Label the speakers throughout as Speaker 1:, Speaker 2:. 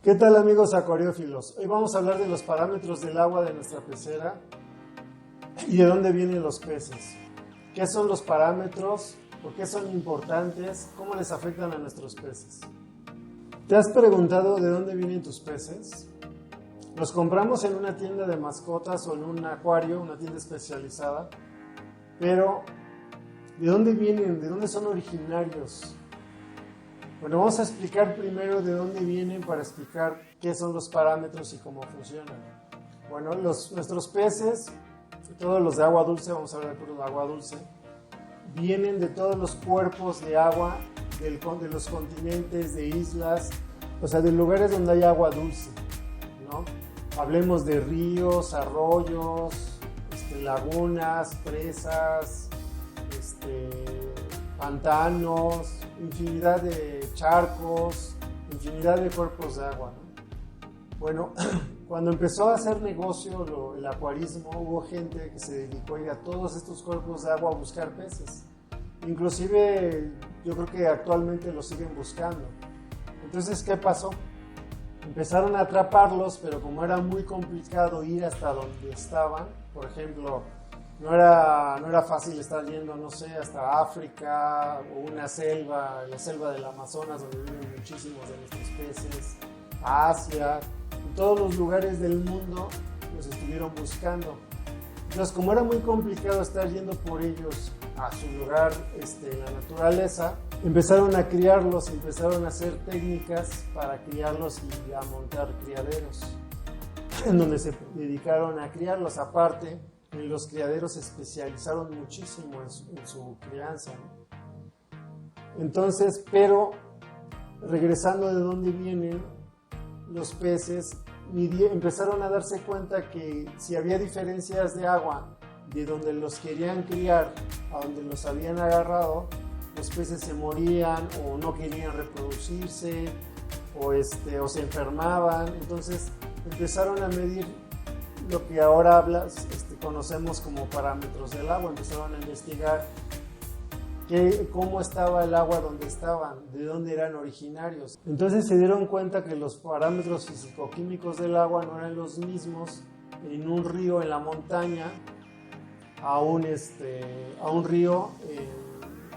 Speaker 1: ¿Qué tal, amigos acuariófilos? Hoy vamos a hablar de los parámetros del agua de nuestra pecera y de dónde vienen los peces. ¿Qué son los parámetros? ¿Por qué son importantes? ¿Cómo les afectan a nuestros peces? ¿Te has preguntado de dónde vienen tus peces? Los compramos en una tienda de mascotas o en un acuario, una tienda especializada, pero ¿de dónde vienen? ¿De dónde son originarios? Bueno, vamos a explicar primero de dónde vienen para explicar qué son los parámetros y cómo funcionan. Bueno, nuestros peces, todos los de agua dulce, vamos a hablar por de agua dulce, vienen de todos los cuerpos de agua, de los continentes, de islas, o sea, de lugares donde hay agua dulce, ¿no? Hablemos de ríos, arroyos, lagunas, presas, pantanos, infinidad de charcos, infinidad de cuerpos de agua, ¿no? Bueno, cuando empezó a hacer negocio el acuarismo, hubo gente que se dedicó a ir a todos estos cuerpos de agua a buscar peces. Inclusive yo creo que actualmente los siguen buscando. Entonces, ¿qué pasó? Empezaron a atraparlos, pero como era muy complicado ir hasta donde estaban, por ejemplo, no era fácil estar yendo, no sé, hasta África o una selva, la selva del Amazonas, donde viven muchísimos de nuestros peces, a Asia, en todos los lugares del mundo los estuvieron buscando. Entonces, como era muy complicado estar yendo por ellos a su lugar en la naturaleza, empezaron a criarlos, empezaron a hacer técnicas para criarlos y a montar criaderos, en donde se dedicaron a criarlos. Aparte, los criaderos se especializaron muchísimo en su crianza, ¿no? Entonces, pero regresando de dónde vienen los peces, empezaron a darse cuenta que si había diferencias de agua de donde los querían criar a donde los habían agarrado, los peces se morían o no querían reproducirse o se enfermaban. Entonces empezaron a medir lo que ahora conocemos como parámetros del agua. Empezaron a investigar cómo estaba el agua donde estaban, de dónde eran originarios. Entonces se dieron cuenta que los parámetros físico-químicos del agua no eran los mismos en un río en la montaña a un río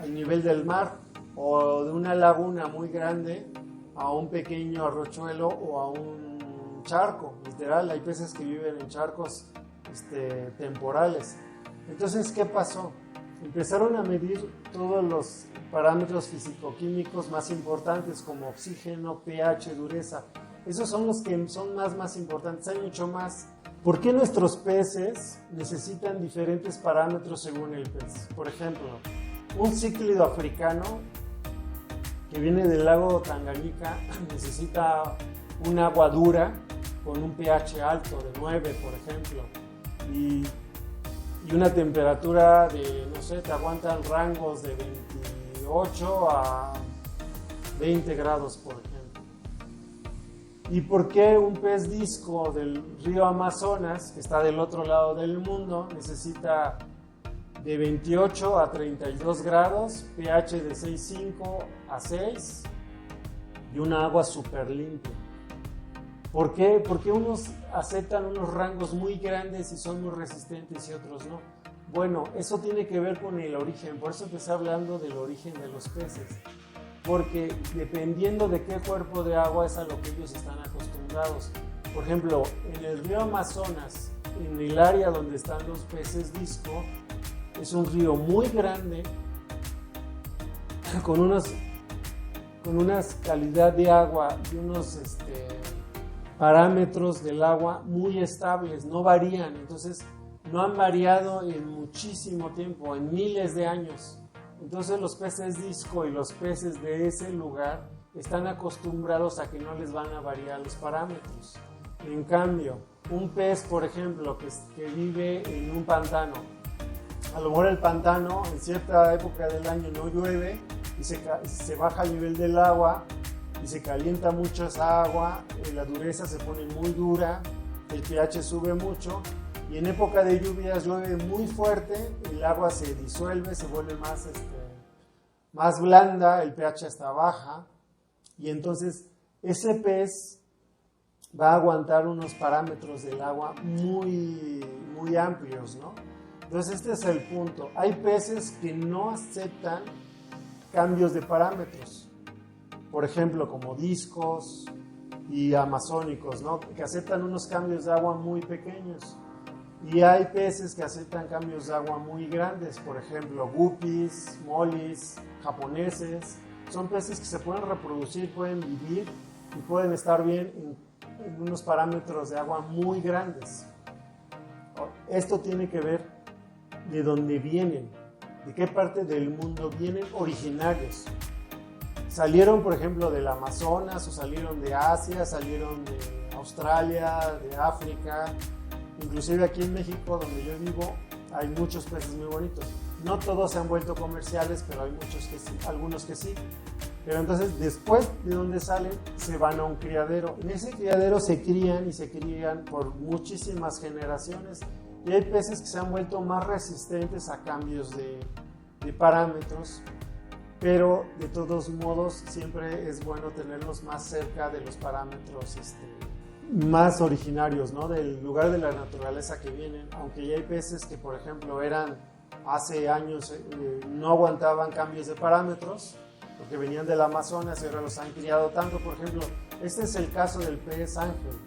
Speaker 1: al nivel del mar, o de una laguna muy grande a un pequeño arrochuelo o a un charco. Literal, hay peces que viven en charcos temporales. Entonces, ¿qué pasó? Empezaron a medir todos los parámetros físico-químicos más importantes, como oxígeno, pH, dureza. Esos son los que son más importantes, hay mucho más. ¿Por qué nuestros peces necesitan diferentes parámetros según el pez? Por ejemplo, un cíclido africano que viene del lago Tanganica necesita un agua dura con un pH alto de 9, por ejemplo, y una temperatura de, no sé, te aguantan rangos de 28 a 20 grados, por ejemplo. ¿Y por qué un pez disco del río Amazonas, que está del otro lado del mundo, necesita de 28 a 32 grados, pH de 6,5 a 6 y una agua súper limpia? ¿Por qué? Porque unos aceptan unos rangos muy grandes y son muy resistentes y otros no. Bueno, eso tiene que ver con el origen, por eso empecé hablando del origen de los peces. Porque dependiendo de qué cuerpo de agua es a lo que ellos están acostumbrados. Por ejemplo, en el río Amazonas, en el área donde están los peces disco, es un río muy grande, con una calidad de agua y unos parámetros del agua muy estables, no varían. Entonces, no han variado en muchísimo tiempo, en miles de años. Entonces los peces disco y los peces de ese lugar están acostumbrados a que no les van a variar los parámetros. En cambio, un pez, por ejemplo, que vive en un pantano, a lo mejor el pantano en cierta época del año no llueve y se baja el nivel del agua y se calienta mucho esa agua, la dureza se pone muy dura, el pH sube mucho. Y en época de lluvias llueve muy fuerte, el agua se disuelve, se vuelve más blanda, el pH está baja, y entonces ese pez va a aguantar unos parámetros del agua muy, muy amplios, ¿no? Entonces este es el punto. Hay peces que no aceptan cambios de parámetros, por ejemplo como discos y amazónicos, ¿no? Que aceptan unos cambios de agua muy pequeños. Y hay peces que aceptan cambios de agua muy grandes, por ejemplo guppies, mollies, japoneses. Son peces que se pueden reproducir, pueden vivir y pueden estar bien en unos parámetros de agua muy grandes. Esto tiene que ver de dónde vienen, de qué parte del mundo vienen originarios. Salieron, por ejemplo, del Amazonas, o salieron de Asia, salieron de Australia, de África. Inclusive aquí en México, donde yo vivo, hay muchos peces muy bonitos. No todos se han vuelto comerciales, pero hay muchos que sí, algunos que sí. Pero entonces, después de donde salen, se van a un criadero. En ese criadero se crían y se crían por muchísimas generaciones. Y hay peces que se han vuelto más resistentes a cambios de parámetros. Pero de todos modos, siempre es bueno tenerlos más cerca de los parámetros más originarios, ¿no? Del lugar de la naturaleza que vienen. Aunque ya hay peces que, por ejemplo, hace años no aguantaban cambios de parámetros, porque venían del Amazonas y ahora los han criado tanto. Por ejemplo, este es el caso del pez ángel.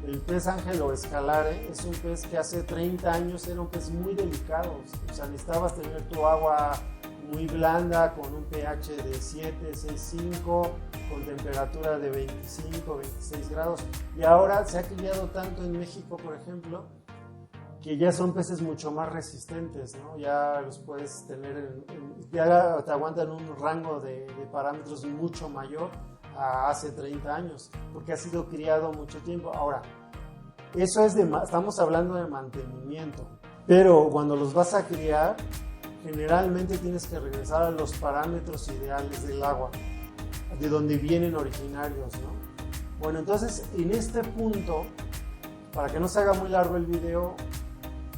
Speaker 1: El pez ángel o escalare es un pez que hace 30 años era un pez muy delicado. O sea, necesitabas tener tu agua muy blanda, con un pH de 7, 6,5, con temperatura de 25, 26 grados. Y ahora se ha criado tanto en México, por ejemplo, que ya son peces mucho más resistentes, ¿no? Ya los puedes tener, ya te aguantan un rango de parámetros mucho mayor a hace 30 años, porque ha sido criado mucho tiempo. Ahora, eso estamos hablando de mantenimiento, pero cuando los vas a criar, generalmente tienes que regresar a los parámetros ideales del agua, de donde vienen originarios, ¿no? Bueno, entonces, en este punto, para que no se haga muy largo el video,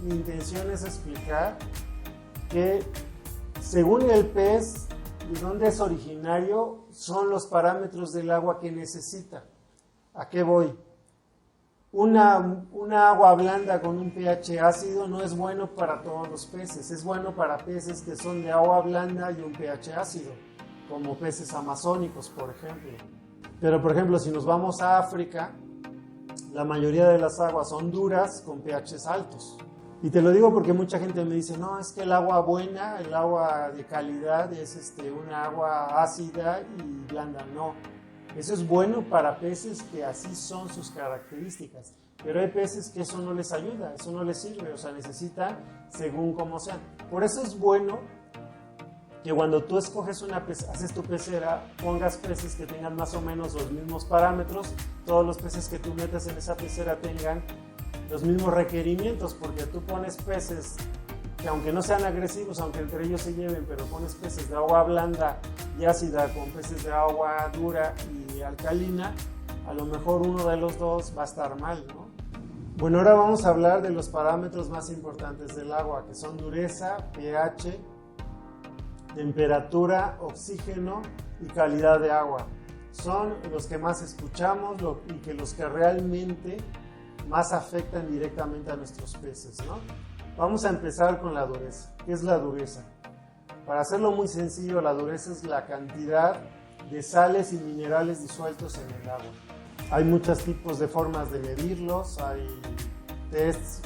Speaker 1: mi intención es explicar que según el pez, de dónde es originario, son los parámetros del agua que necesita. ¿A qué voy? Una agua blanda con un pH ácido no es bueno para todos los peces. Es bueno para peces que son de agua blanda y un pH ácido, como peces amazónicos, por ejemplo. Pero, por ejemplo, si nos vamos a África, la mayoría de las aguas son duras con pHs altos. Y te lo digo porque mucha gente me dice, no, es que el agua buena, el agua de calidad es una agua ácida y blanda. No, eso es bueno para peces que así son sus características. Pero hay peces que eso no les ayuda, eso no les sirve, o sea, necesitan según cómo sean. Por eso es bueno que cuando tú escoges haces tu pecera, pongas peces que tengan más o menos los mismos parámetros, todos los peces que tú metas en esa pecera tengan los mismos requerimientos, porque tú pones peces que aunque no sean agresivos, aunque entre ellos se lleven, pero pones peces de agua blanda y ácida con peces de agua dura y alcalina, a lo mejor uno de los dos va a estar mal, ¿no? Bueno, ahora vamos a hablar de los parámetros más importantes del agua, que son dureza, pH, temperatura, oxígeno y calidad de agua. Son los que más escuchamos y que los que realmente más afectan directamente a nuestros peces, ¿no? Vamos a empezar con la dureza. ¿Qué es la dureza? Para hacerlo muy sencillo, la dureza es la cantidad de sales y minerales disueltos en el agua. Hay muchos tipos de formas de medirlos, hay tests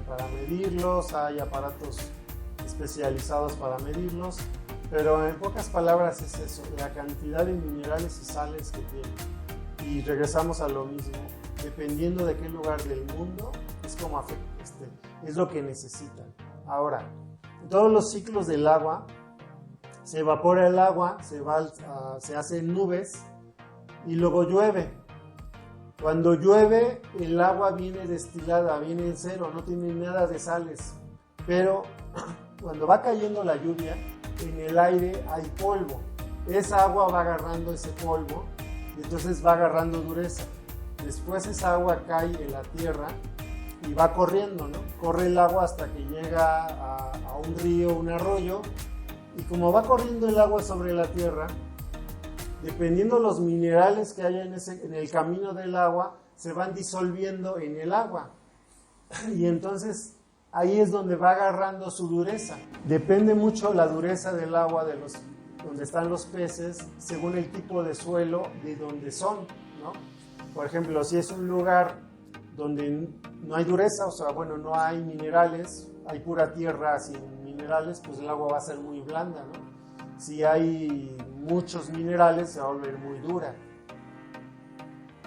Speaker 1: para medirlos, hay aparatos especializados para medirlos, pero en pocas palabras es eso, la cantidad de minerales y sales que tiene. Y regresamos a lo mismo. Dependiendo de qué lugar del mundo, es como afecta, es lo que necesitan. Ahora, en todos los ciclos del agua, se evapora el agua, se hacen nubes y luego llueve. Cuando llueve, el agua viene destilada, viene en cero, no tiene nada de sales. Pero cuando va cayendo la lluvia, en el aire hay polvo. Esa agua va agarrando ese polvo y entonces va agarrando dureza. Después esa agua cae en la tierra y va corriendo, ¿no? Corre el agua hasta que llega a un río, un arroyo, y como va corriendo el agua sobre la tierra, dependiendo los minerales que haya en el camino del agua, se van disolviendo en el agua. Y entonces ahí es donde va agarrando su dureza. Depende mucho la dureza del agua donde están los peces según el tipo de suelo de donde son, ¿no? Por ejemplo, si es un lugar donde no hay dureza, o sea, bueno, no hay minerales, hay pura tierra sin minerales, pues el agua va a ser muy blanda, ¿no? Si hay muchos minerales, se va a volver muy dura.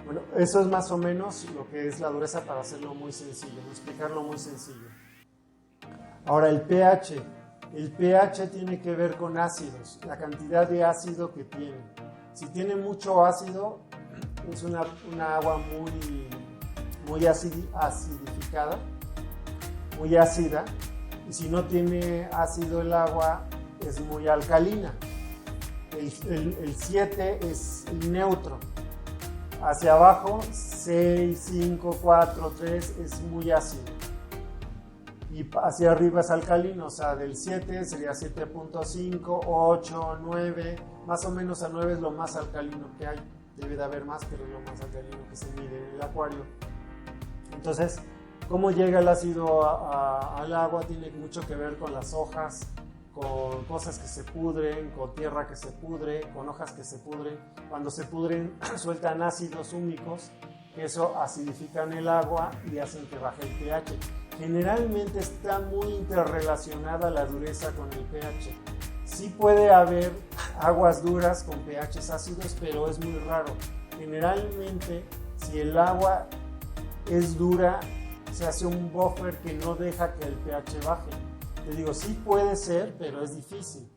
Speaker 1: Bueno, eso es más o menos lo que es la dureza para hacerlo muy sencillo, explicarlo muy sencillo. Ahora, el pH. El pH tiene que ver con ácidos, la cantidad de ácido que tiene. Si tiene mucho ácido, es una agua muy acidificada, muy ácida. Y si no tiene ácido el agua, es muy alcalina. El 7 es el neutro. Hacia abajo, 6, 5, 4, 3 es muy ácido. Y hacia arriba es alcalino, o sea, del 7 sería 7.5, 8, 9, más o menos a 9 es lo más alcalino que hay. Debe de haber más, pero es lo más alcalino que se mide en el acuario. Entonces, cómo llega el ácido al agua tiene mucho que ver con las hojas, con cosas que se pudren, con tierra que se pudre, con hojas que se pudren. Cuando se pudren, sueltan ácidos húmicos, que eso acidifican el agua y hacen que baje el pH. Generalmente está muy interrelacionada la dureza con el pH. Sí puede haber aguas duras con pHs ácidos, pero es muy raro. Generalmente, si el agua es dura, se hace un buffer que no deja que el pH baje. Te digo, sí puede ser, pero es difícil.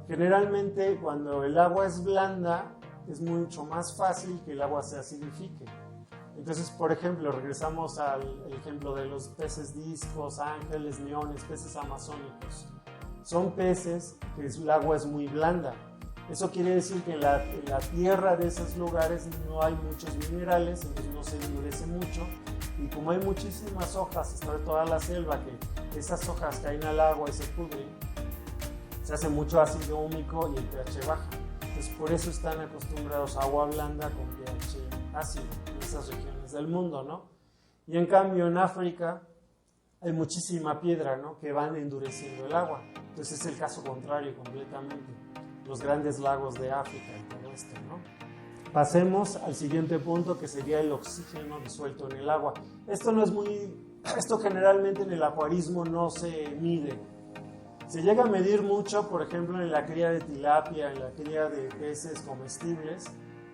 Speaker 1: Generalmente, cuando el agua es blanda, es mucho más fácil que el agua se acidifique. Entonces, por ejemplo, regresamos al ejemplo de los peces discos, ángeles, neones, peces amazónicos. Son peces que el agua es muy blanda. Eso quiere decir que en la tierra de esos lugares no hay muchos minerales, entonces no se endurece mucho. Y como hay muchísimas hojas, está toda la selva, que esas hojas caen al agua y se pudren, se hace mucho ácido húmico y el pH baja. Entonces, por eso están acostumbrados a agua blanda con pH ácido en esas regiones del mundo, ¿no? Y en cambio en África hay muchísima piedra, ¿no? Que van endureciendo el agua. Entonces es el caso contrario completamente. Los grandes lagos de África y todo esto, ¿no? Pasemos al siguiente punto, que sería el oxígeno disuelto en el agua. Esto generalmente en el acuarismo no se mide. Se llega a medir mucho, por ejemplo, en la cría de tilapia, en la cría de peces comestibles,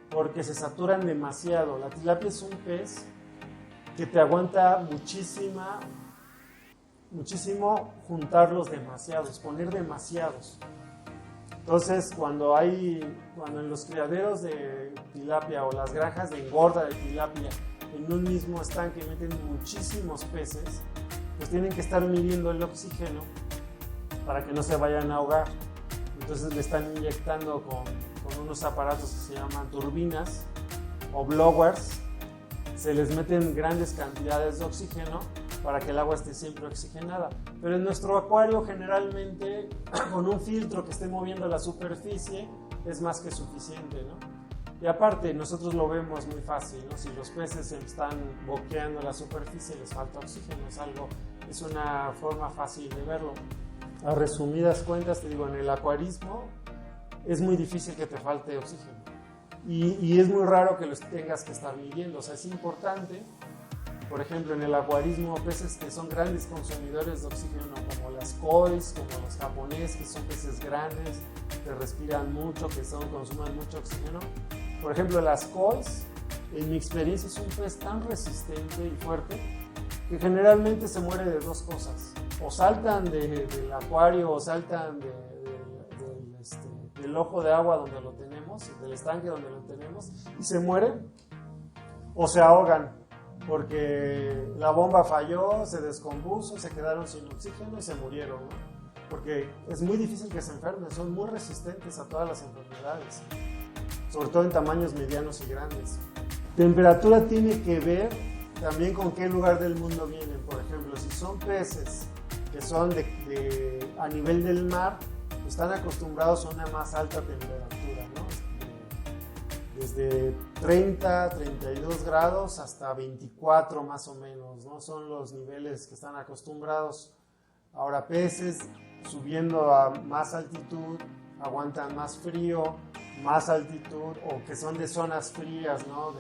Speaker 1: porque se saturan demasiado. La tilapia es un pez que te aguanta muchísimo juntarlos demasiados, poner demasiados. Entonces, cuando en los criaderos de tilapia o las granjas de engorda de tilapia en un mismo estanque meten muchísimos peces, pues tienen que estar midiendo el oxígeno para que no se vayan a ahogar. Entonces le están inyectando con unos aparatos que se llaman turbinas o blowers. Se les meten grandes cantidades de oxígeno para que el agua esté siempre oxigenada. Pero en nuestro acuario generalmente con un filtro que esté moviendo la superficie es más que suficiente, ¿no? Y aparte nosotros lo vemos muy fácil, ¿no? Si los peces están boqueando la superficie les falta oxígeno, es una forma fácil de verlo. A resumidas cuentas, te digo, en el acuarismo es muy difícil que te falte oxígeno y es muy raro que los tengas que estar midiendo. O sea, es importante, por ejemplo, en el acuarismo, peces que son grandes consumidores de oxígeno, como las kois, como los japoneses, que son peces grandes, que respiran mucho, que consumen mucho oxígeno. Por ejemplo, las kois, en mi experiencia, es un pez tan resistente y fuerte que generalmente se muere de dos cosas. O saltan del acuario o saltan del ojo de agua donde lo tenemos, del estanque donde lo tenemos, y se mueren, o se ahogan porque la bomba falló, se descompuso, se quedaron sin oxígeno y se murieron, ¿no? Porque es muy difícil que se enfermen, son muy resistentes a todas las enfermedades, sobre todo en tamaños medianos y grandes. Temperatura tiene que ver también con qué lugar del mundo vienen. Por ejemplo, si son peces que son a nivel del mar, están acostumbrados a una más alta temperatura, ¿no? desde 30, 32 grados hasta 24 más o menos, ¿no? Son los niveles que están acostumbrados. Ahora peces subiendo a más altitud aguantan más frío, más altitud, o que son de zonas frías, ¿no?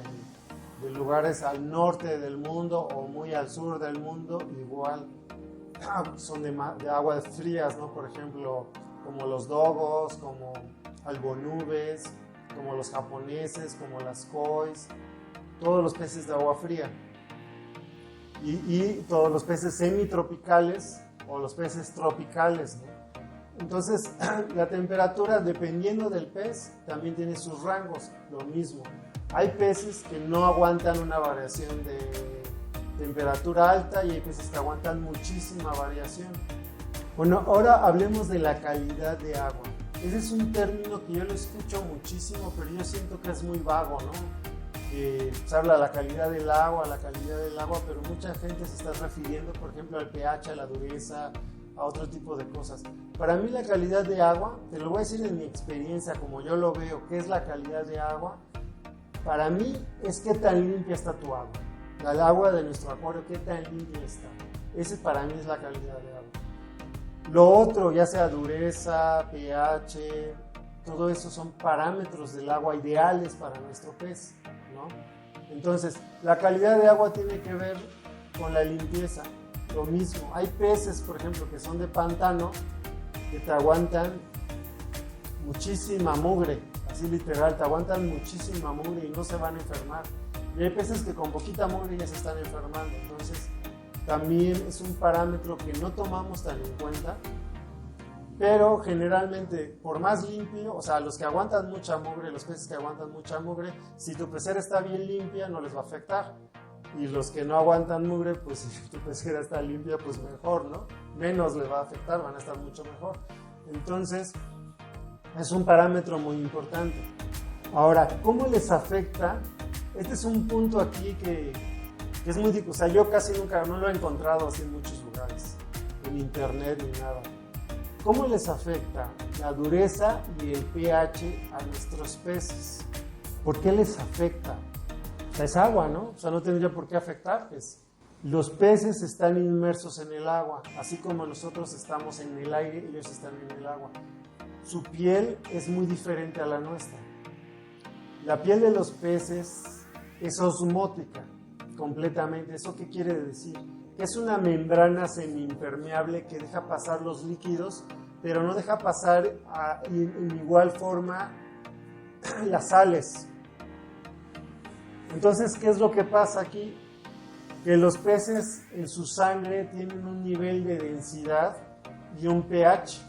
Speaker 1: De lugares al norte del mundo o muy al sur del mundo, igual son de aguas frías, ¿no? Por ejemplo, como los dogos, como albonubes, como los japoneses, como las kois, todos los peces de agua fría. Y todos los peces semitropicales o los peces tropicales, ¿no? Entonces, la temperatura, dependiendo del pez, también tiene sus rangos, lo mismo. Hay peces que no aguantan una variación de temperatura alta y hay peces que aguantan muchísima variación. Bueno, ahora hablemos de la calidad de agua. Ese es un término que yo lo escucho muchísimo, pero yo siento que es muy vago, ¿no? Se habla de la calidad del agua, pero mucha gente se está refiriendo, por ejemplo, al pH, a la dureza, a otro tipo de cosas. Para mí la calidad de agua, te lo voy a decir en mi experiencia, como yo lo veo, ¿qué es la calidad de agua? Para mí es qué tan limpia está tu agua. El agua de nuestro acuario, qué tan limpia está. Ese para mí es la calidad de agua. Lo otro, ya sea dureza, pH, todo eso son parámetros del agua ideales para nuestro pez, ¿no? Entonces, la calidad de agua tiene que ver con la limpieza. Lo mismo, hay peces, por ejemplo, que son de pantano, que te aguantan muchísima mugre, así literal, te aguantan muchísima mugre y no se van a enfermar. Y hay peces que con poquita mugre ya se están enfermando, entonces también es un parámetro que no tomamos tan en cuenta, pero generalmente, por más limpio, o sea, los que aguantan mucha mugre, los peces que aguantan mucha mugre, si tu pecera está bien limpia, no les va a afectar. Y los que no aguantan mugre, pues si tu pecera está limpia, pues mejor, ¿no? Menos les va a afectar, van a estar mucho mejor. Entonces, es un parámetro muy importante. Ahora, ¿cómo les afecta? Este es un punto aquí que es muy difícil. O sea, yo casi nunca, no lo he encontrado así en muchos lugares, en internet ni nada. ¿Cómo les afecta la dureza y el pH a nuestros peces? ¿Por qué les afecta? Es agua, ¿no? O sea, no tendría por qué afectarles. Los peces están inmersos en el agua, así como nosotros estamos en el aire, ellos están en el agua. Su piel es muy diferente a la nuestra. La piel de los peces es osmótica, completamente. ¿Eso qué quiere decir? Que es una membrana semiimpermeable que deja pasar los líquidos, pero no deja pasar en igual forma las sales. Entonces, ¿qué es lo que pasa aquí? Que los peces en su sangre tienen un nivel de densidad y un pH.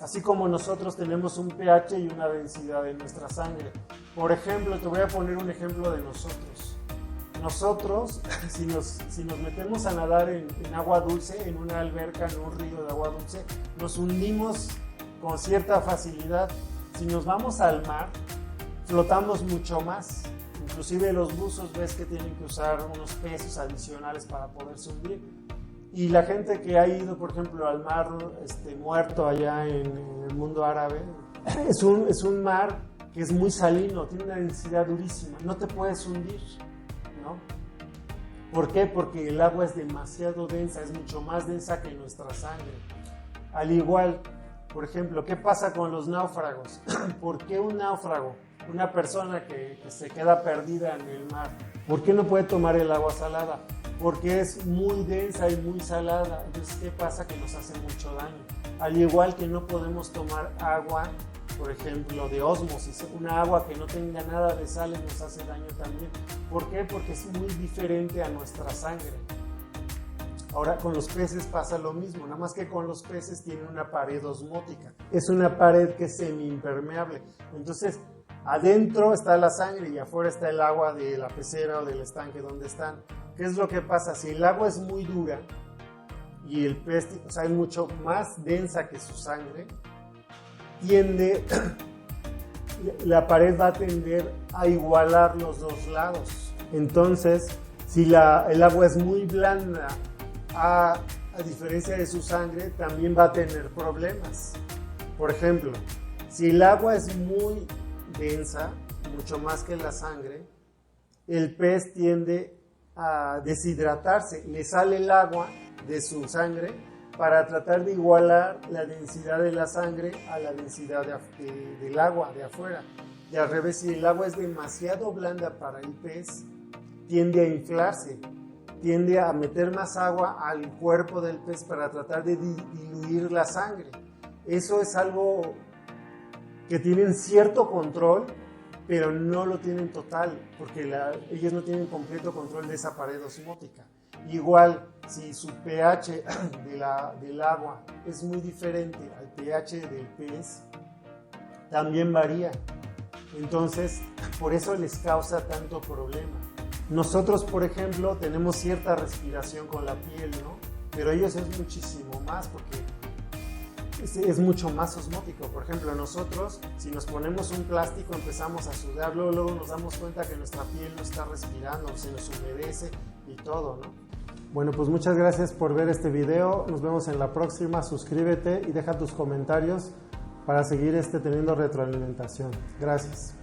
Speaker 1: Así como nosotros tenemos un pH y una densidad en nuestra sangre. Por ejemplo, te voy a poner un ejemplo de nosotros. Nosotros, si nos metemos a nadar en agua dulce, en una alberca, en un río de agua dulce, nos hundimos con cierta facilidad. Si nos vamos al mar, flotamos mucho más. Inclusive los buzos ves que tienen que usar unos pesos adicionales para poderse hundir. Y la gente que ha ido, por ejemplo, al mar Muerto allá en el mundo árabe, es un mar que es muy salino, tiene una densidad durísima, no te puedes hundir, ¿no? ¿Por qué? Porque el agua es demasiado densa, es mucho más densa que nuestra sangre. Al igual, por ejemplo, ¿qué pasa con los náufragos? ¿Por qué un náufrago? Una persona que se queda perdida en el mar, ¿por qué no puede tomar el agua salada? Porque es muy densa y muy salada. Entonces, ¿qué pasa? Que nos hace mucho daño. Al igual que no podemos tomar agua, por ejemplo, de ósmosis. Una agua que no tenga nada de sales nos hace daño también. ¿Por qué? Porque es muy diferente a nuestra sangre. Ahora, con los peces pasa lo mismo, nada más que con los peces tienen una pared osmótica. Es una pared que es semiimpermeable. Entonces, adentro está la sangre y afuera está el agua de la pecera o del estanque donde están. ¿Qué es lo que pasa? Si el agua es muy dura y el pez, o sea, es mucho más densa que su sangre, la pared va a tender a igualar los dos lados. Entonces, si el agua es muy blanda, a diferencia de su sangre, también va a tener problemas. Por ejemplo, si el agua es muy densa, mucho más que la sangre, el pez tiende a deshidratarse, le sale el agua de su sangre para tratar de igualar la densidad de la sangre a la densidad del agua de afuera. Y al revés, si el agua es demasiado blanda para el pez, tiende a inflarse, tiende a meter más agua al cuerpo del pez para tratar de diluir la sangre. Eso es algo que tienen cierto control, pero no lo tienen total, porque ellos no tienen completo control de esa pared osmótica. Igual, si su pH del agua es muy diferente al pH del pez, también varía. Entonces, por eso les causa tanto problema. Nosotros, por ejemplo, tenemos cierta respiración con la piel, ¿no? Pero ellos es muchísimo más, porque es mucho más osmótico. Por ejemplo, nosotros, si nos ponemos un plástico, empezamos a sudar, luego nos damos cuenta que nuestra piel no está respirando, se nos humedece y todo, ¿no? Bueno, pues muchas gracias por ver este video. Nos vemos en la próxima. Suscríbete y deja tus comentarios para seguir teniendo retroalimentación. Gracias.